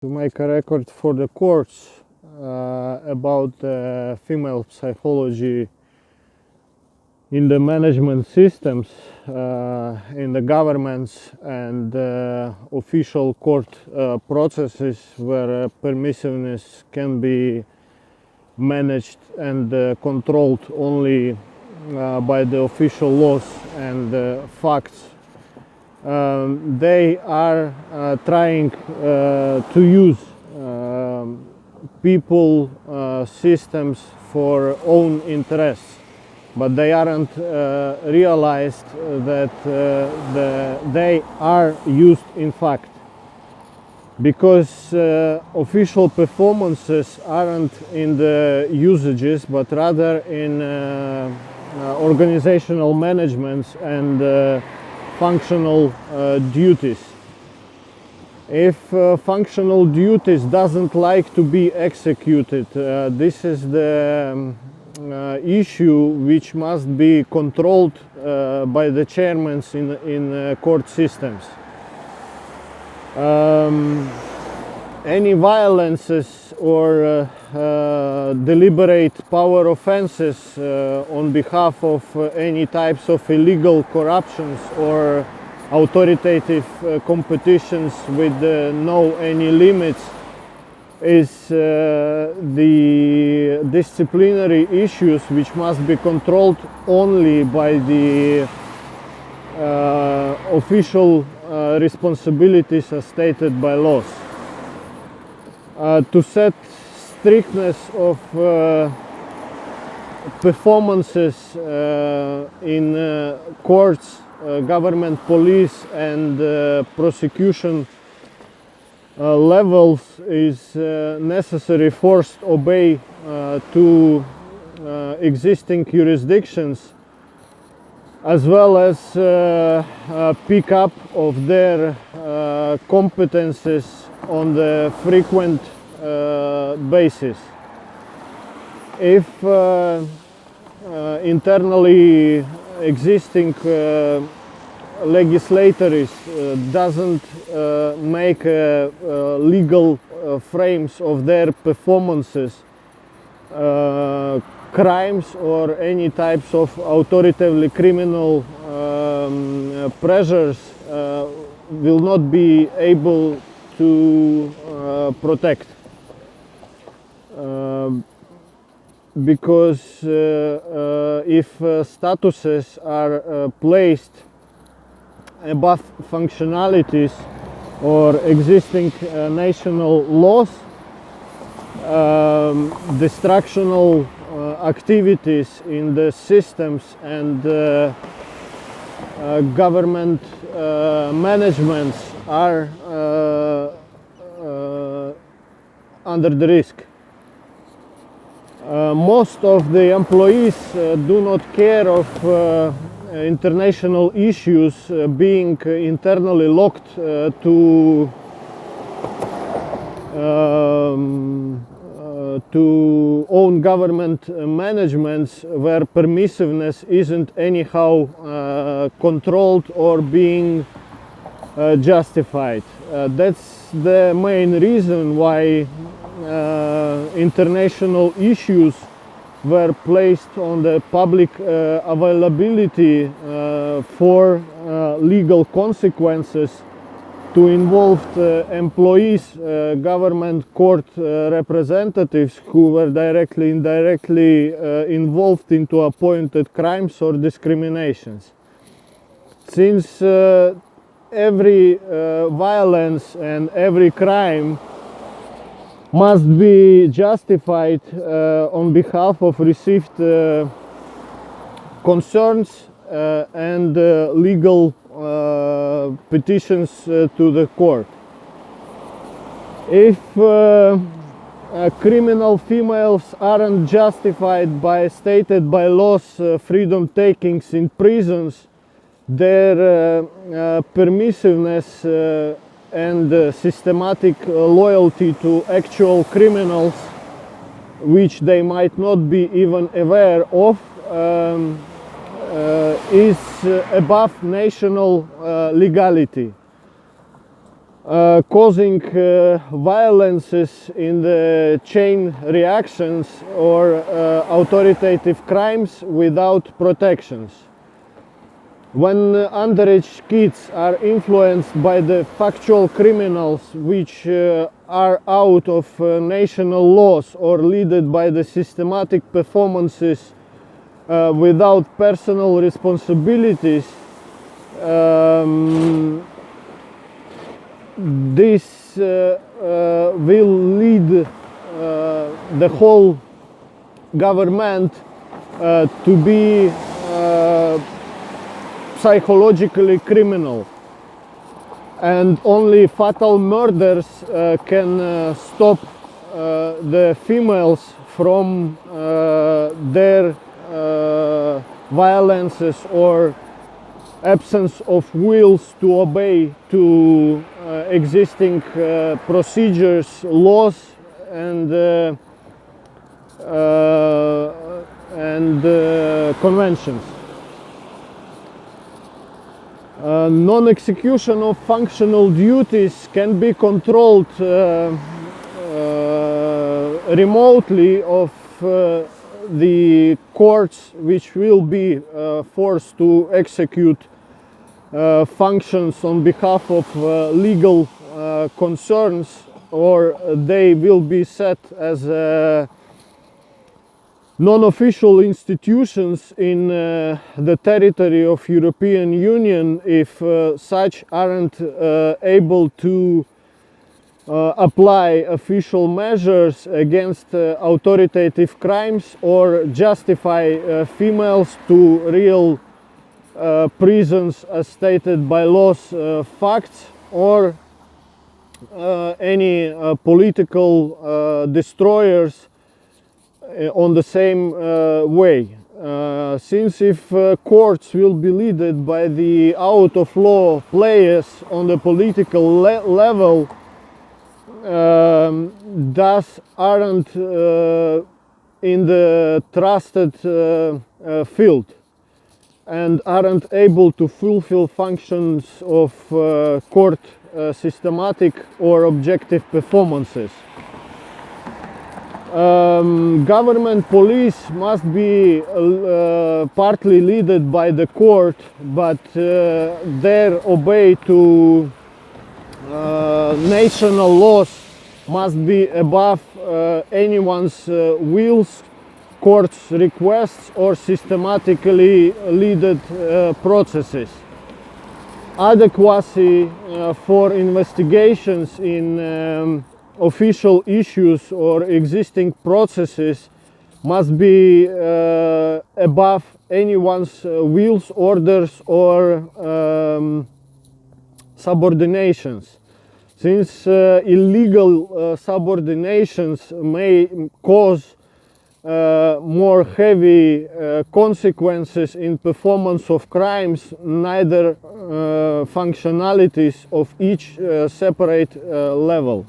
to make a record for the courts about female psychology in the management systems, in the governments and official court processes where permissiveness can be managed and controlled only by the official laws and facts. They are trying to use people, systems for own interests, but they aren't realized that they are used in fact, because official performances aren't in the usages but rather in organizational managements and functional duties. If functional duties doesn't like to be executed, this is the issue which must be controlled by the chairmen in court systems. Any violences or deliberate power offenses on behalf of any types of illegal corruptions or authoritative competitions with no any limits is the disciplinary issues which must be controlled only by the official responsibilities as stated by laws. To set strictness of performances in courts, government, police and prosecution levels is necessary first obey to existing jurisdictions, as well as pick up of their competences on the frequent basis. If internally existing legislators doesn't make legal frames of their performances, crimes or any types of authoritatively criminal pressures will not be able to protect, because if statuses are placed above functionalities or existing national laws, destructional activities in the systems and government managements are under the risk. Most of the employees do not care of international issues being internally locked to own government managements where permissiveness isn't anyhow controlled or being justified. That's the main reason why international issues were placed on the public availability for legal consequences to involved employees, government court representatives who were directly, indirectly involved into appointed crimes or discriminations. Since every violence and every crime must be justified on behalf of received concerns and legal petitions to the court. If criminal females aren't justified by stated by laws freedom takings in prisons, their permissiveness and systematic loyalty to actual criminals, which they might not be even aware of, is above national legality. causing violences in the chain reactions or authoritative crimes without protections. When underage kids are influenced by the factual criminals which are out of national laws or led by the systematic performances without personal responsibilities, this will lead the whole government to be psychologically criminal, and only fatal murders can stop the females from their violences or absence of wills to obey to existing procedures, laws, and conventions. Non-execution of functional duties can be controlled remotely of the courts which will be forced to execute functions on behalf of legal concerns, or they will be set as non-official institutions in the territory of European Union if such aren't able to apply official measures against authoritative crimes or justify females to real prisons as stated by laws, facts, or any political destroyers on the same way. Since if courts will be led by the out of law players on the political level, thus aren't in the trusted field and aren't able to fulfill functions of court systematic or objective performances. Government police must be partly led by the court, but their obey to national laws must be above anyone's wills, court's requests, or systematically led processes. Adequacy for investigations in official issues or existing processes must be above anyone's wills, orders, or subordinations. Since illegal subordinations may cause more heavy consequences in performance of crimes, neither functionalities of each separate level.